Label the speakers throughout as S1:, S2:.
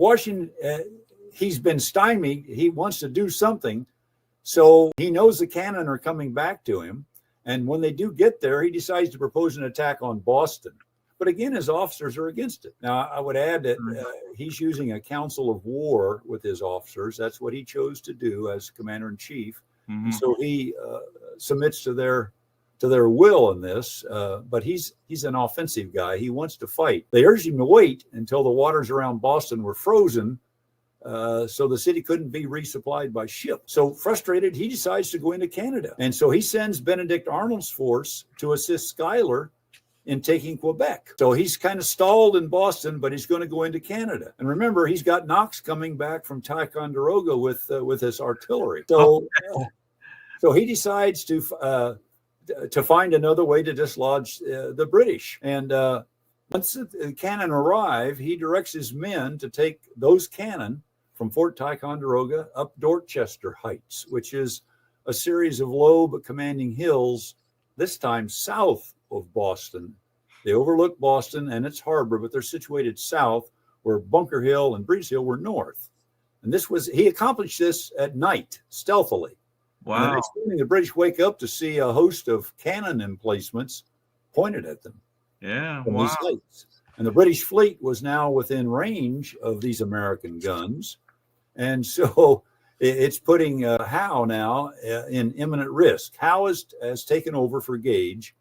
S1: Washington, he's been stymied. He wants to do something. So he knows the cannon are coming back to him. And when they do get there, he decides to propose an attack on Boston. But again, his officers are against it. Now, I would add that he's using a council of war with his officers. That's what he chose to do as commander-in-chief. Mm-hmm. So he submits to their will in this. But he's an offensive guy. He wants to fight. They urged him to wait until the waters around Boston were frozen, so the city couldn't be resupplied by ship. So frustrated, he decides to go into Canada. And so he sends Benedict Arnold's force to assist Schuyler in taking Quebec. So he's kind of stalled in Boston, but he's going to go into Canada. And remember, he's got Knox coming back from Ticonderoga with his artillery. So, so he decides to find another way to dislodge the British. And once the cannon arrive, he directs his men to take those cannon from Fort Ticonderoga up Dorchester Heights, which is a series of low but commanding hills, this time south of Boston. They overlook Boston and its harbor, but they're situated south, where Bunker Hill and Breeze Hill were north. And he accomplished this at night, stealthily. Wow. And the next morning, the British wake up to see a host of cannon emplacements pointed at them.
S2: Yeah,
S1: wow. These heights. And the British fleet was now within range of these American guns. And so it's putting Howe now in imminent risk. Howe has taken over for Gage,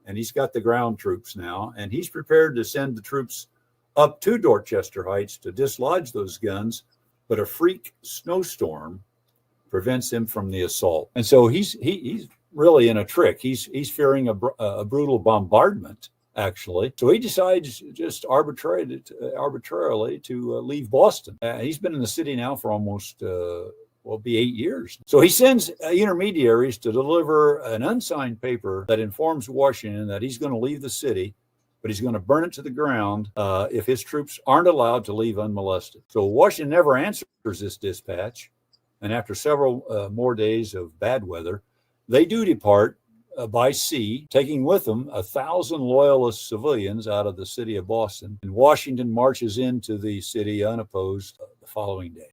S1: and he's got the ground troops now, and he's prepared to send the troops up to Dorchester Heights to dislodge those guns, but a freak snowstorm prevents him from the assault. And so he's really in a trick. He's fearing a brutal bombardment, actually. So he decides just arbitrarily to leave Boston. He's been in the city now for almost, it'll be 8 years. So he sends intermediaries to deliver an unsigned paper that informs Washington that he's going to leave the city, but he's going to burn it to the ground if his troops aren't allowed to leave unmolested. So Washington never answers this dispatch. And after several more days of bad weather, they do depart by sea, taking with them 1,000 loyalist civilians out of the city of Boston. And Washington marches into the city unopposed the following day.